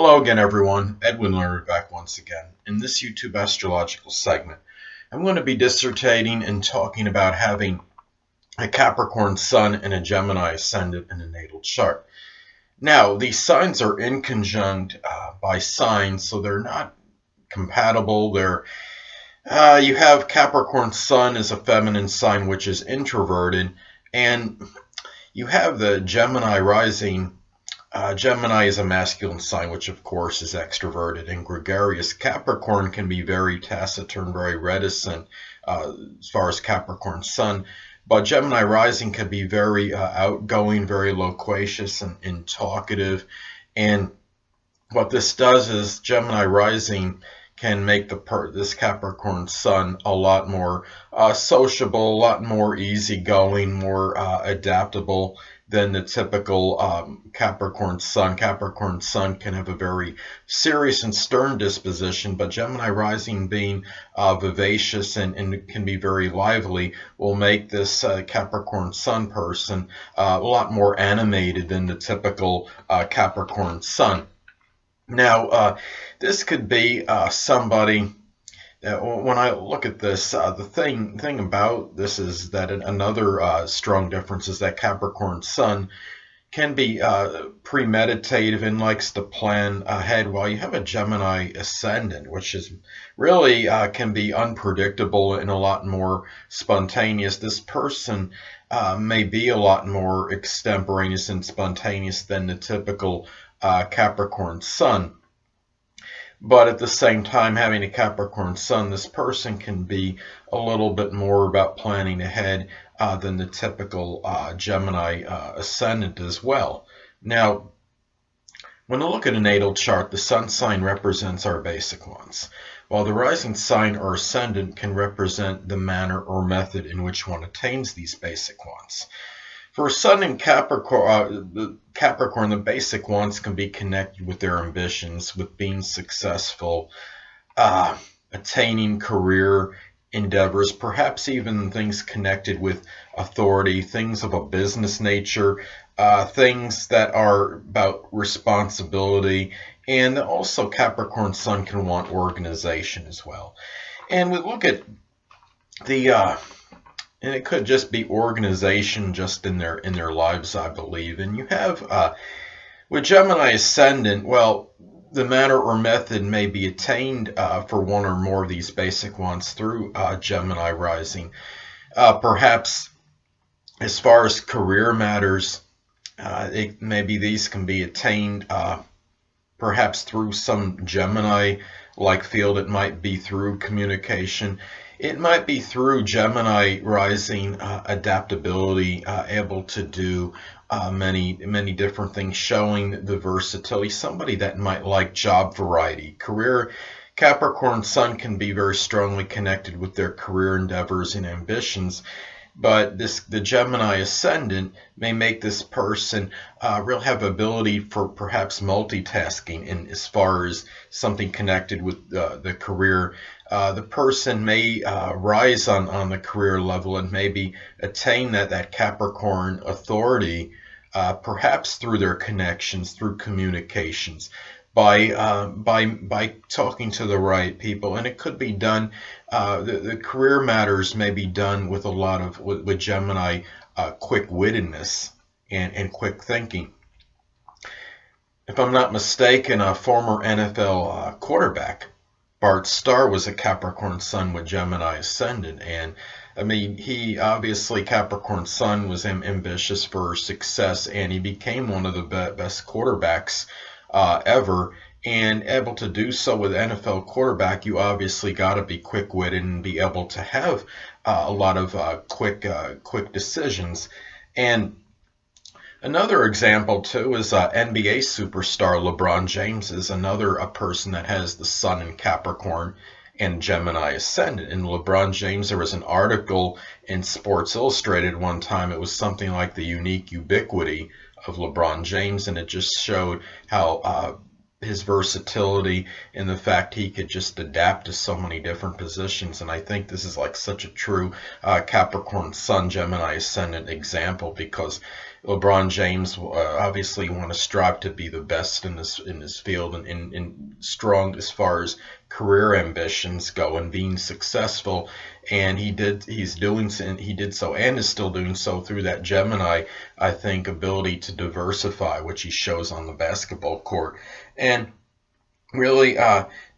Hello again, everyone. Edwin Learnard back once again. In this YouTube astrological segment, I'm going to be dissertating and talking about having a Capricorn Sun and a Gemini Ascendant in a natal chart. Now, these signs are inconjunct by signs, so they're not compatible. You have Capricorn Sun as a feminine sign, which is introverted, and you have the Gemini rising. Gemini is a masculine sign, which of course is extroverted and gregarious. Capricorn can be very taciturn, very reticent as far as Capricorn Sun. But Gemini rising can be very outgoing, very loquacious and talkative. And what this does is Gemini rising can make this Capricorn Sun a lot more sociable, a lot more easygoing, more adaptable than the typical Capricorn Sun. Capricorn Sun can have a very serious and stern disposition, but Gemini rising, being vivacious and can be very lively, will make this Capricorn Sun person a lot more animated than the typical Capricorn Sun. Now, this could be somebody. When I look at this, the thing about this is that another strong difference is that Capricorn Sun can be premeditative and likes to plan ahead, while you have a Gemini Ascendant, which is really can be unpredictable and a lot more spontaneous. This person may be a lot more extemporaneous and spontaneous than the typical Capricorn Sun. But at the same time, having a Capricorn Sun, this person can be a little bit more about planning ahead than the typical Gemini Ascendant as well. Now, when I look at a natal chart, the Sun sign represents our basic ones, while the rising sign or Ascendant can represent the manner or method in which one attains these basic ones. For Sun in Capricorn, the basic wants can be connected with their ambitions, with being successful, attaining career endeavors, perhaps even things connected with authority, things of a business nature, things that are about responsibility, and also Capricorn Sun can want organization as well. And we look at the and it could just be organization just in their lives, I believe. And you have with Gemini Ascendant, well, the manner or method may be attained for one or more of these basic ones through Gemini rising. Perhaps as far as career matters, maybe these can be attained perhaps through some Gemini-like field. It might be through communication. It might be through Gemini rising adaptability, able to do many different things, showing the versatility. Somebody that might like job variety. Career, Capricorn Sun can be very strongly connected with their career endeavors and ambitions. But the Gemini Ascendant may make this person really have ability for perhaps multitasking. In as far as something connected with the career, the person may rise on the career level and maybe attain that Capricorn authority, perhaps through their connections, through communications, by talking to the right people. And it could be done, the career matters may be done with a lot of with Gemini quick-wittedness and quick thinking. If I'm not mistaken, a former NFL quarterback, Bart Starr, was a Capricorn Sun with Gemini Ascendant. And I mean, he obviously, Capricorn Sun, was ambitious for success, and he became one of the best quarterbacks ever, and able to do so with NFL quarterback. You obviously got to be quick-witted and be able to have a lot of quick decisions. And another example too is NBA superstar LeBron James is another person that has the Sun in Capricorn and Gemini Ascendant. And LeBron James, there was an article in Sports Illustrated one time. It was something like the unique ubiquity of LeBron James, and it just showed how his versatility and the fact he could just adapt to so many different positions. And I think this is like such a true Capricorn Sun, Gemini Ascendant example, because LeBron James obviously want to strive to be the best in this field, and strong as far as career ambitions go and being successful. And he did so and is still doing so through that Gemini, I think, ability to diversify, which he shows on the basketball court. And really,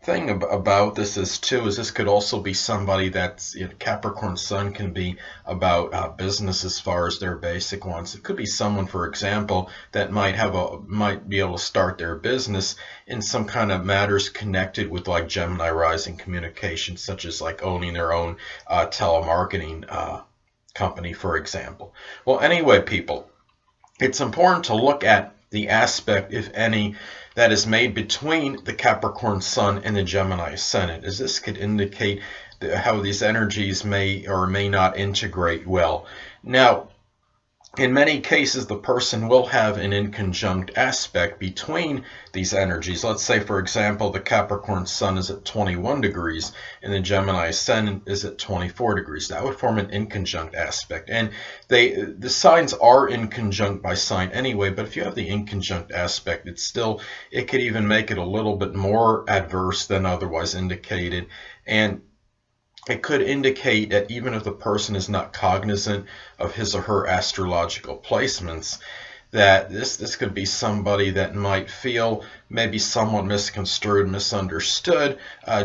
thing about this is this could also be somebody that's, Capricorn Sun can be about business as far as their basic ones. It could be someone, for example, that might be able to start their business in some kind of matters connected with like Gemini rising communication, such as like owning their own telemarketing company, for example. Well, anyway, people, it's important to look at the aspect, if any, that is made between the Capricorn Sun and the Gemini Ascendant, as this could indicate how these energies may or may not integrate well. Now, in many cases, the person will have an inconjunct aspect between these energies. Let's say, for example, the Capricorn Sun is at 21 degrees and the Gemini Ascendant is at 24 degrees. That would form an inconjunct aspect. And the signs are inconjunct by sign anyway, but if you have the inconjunct aspect, it could even make it a little bit more adverse than otherwise indicated. And it could indicate that even if the person is not cognizant of his or her astrological placements, that this could be somebody that might feel maybe somewhat misconstrued, misunderstood,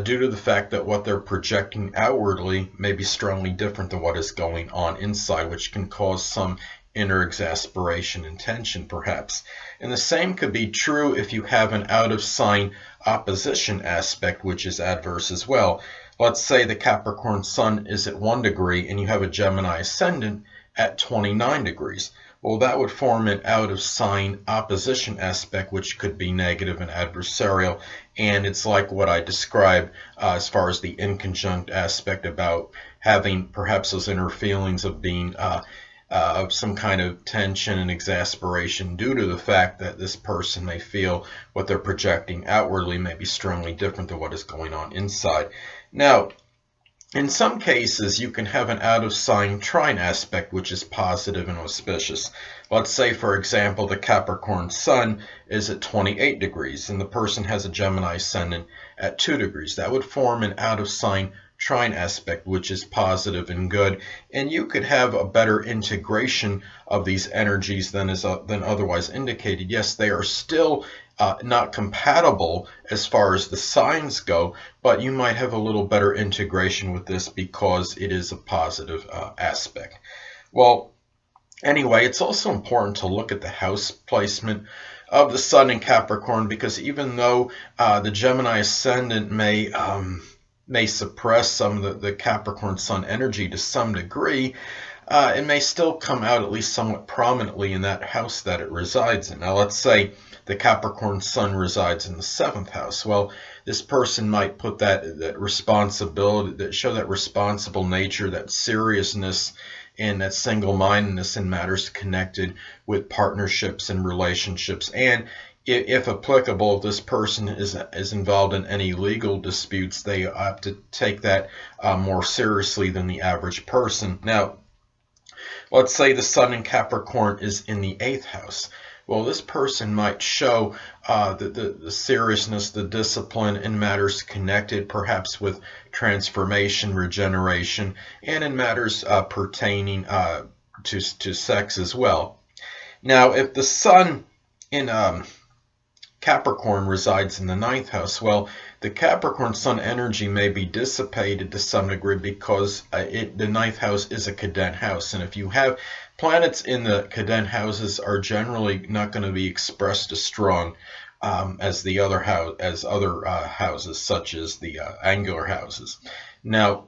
due to the fact that what they're projecting outwardly may be strongly different than what is going on inside, which can cause some inner exasperation and tension, perhaps. And the same could be true if you have an out-of-sign opposition aspect, which is adverse as well. Let's say the Capricorn Sun is at 1 degree and you have a Gemini Ascendant at 29 degrees. Well, that would form an out-of-sign opposition aspect, which could be negative and adversarial. And it's like what I described as far as the inconjunct aspect, about having perhaps those inner feelings of being of some kind of tension and exasperation due to the fact that this person may feel what they're projecting outwardly may be strongly different than what is going on inside. Now, in some cases, you can have an out-of-sign trine aspect, which is positive and auspicious. Let's say, for example, the Capricorn Sun is at 28 degrees and the person has a Gemini Ascendant at 2 degrees. That would form an out-of-sign trine aspect, which is positive and good, and you could have a better integration of these energies than otherwise indicated. Yes, they are still not compatible as far as the signs go, but you might have a little better integration with this because it is a positive aspect. Well, anyway, it's also important to look at the house placement of the Sun in Capricorn, because even though the Gemini Ascendant may suppress some of the Capricorn Sun energy to some degree, it may still come out at least somewhat prominently in that house that it resides in. Now, let's say the Capricorn Sun resides in the 7th house. Well, this person might put that responsibility, show that responsible nature, that seriousness, and that single-mindedness in matters connected with partnerships and relationships. And if applicable, if this person is involved in any legal disputes, they have to take that more seriously than the average person. Now, let's say the Sun in Capricorn is in the 8th house. Well, this person might show the seriousness, the discipline in matters connected perhaps with transformation, regeneration, and in matters pertaining to sex as well. Now, if the Sun in Capricorn resides in the 9th house, well, the Capricorn Sun energy may be dissipated to some degree because the 9th house is a cadent house, and if you have planets in the cadent houses, are generally not going to be expressed as strong as other houses, such as the angular houses. Now,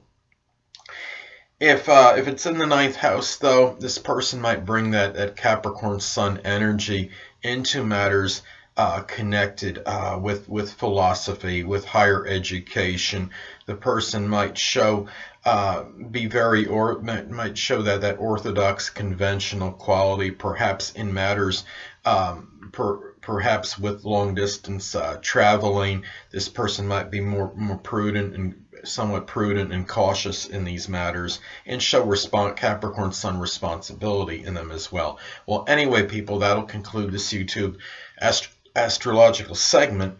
if it's in the 9th house, though, this person might bring that Capricorn Sun energy into matters connected with philosophy, with higher education. The person might show might show that orthodox, conventional quality, perhaps in matters perhaps with long distance traveling, this person might be more prudent and somewhat prudent and cautious in these matters, and show Capricorn Sun responsibility in them as well. Well, anyway, people, that'll conclude this YouTube astrological segment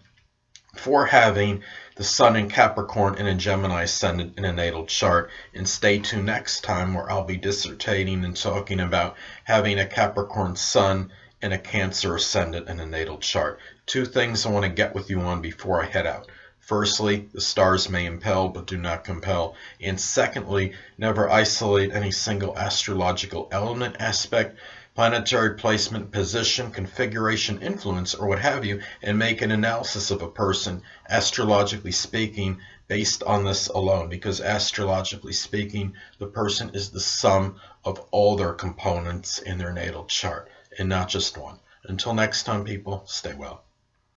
for having the Sun in Capricorn and a Gemini Ascendant in a natal chart. And stay tuned next time, where I'll be dissertating and talking about having a Capricorn Sun and a Cancer Ascendant in a natal chart. Two things I want to get with you on before I head out. Firstly, the stars may impel but do not compel. And secondly, never isolate any single astrological element, aspect, planetary placement, position, configuration, influence, or what have you, and make an analysis of a person, astrologically speaking, based on this alone. Because astrologically speaking, the person is the sum of all their components in their natal chart, and not just one. Until next time, people, stay well.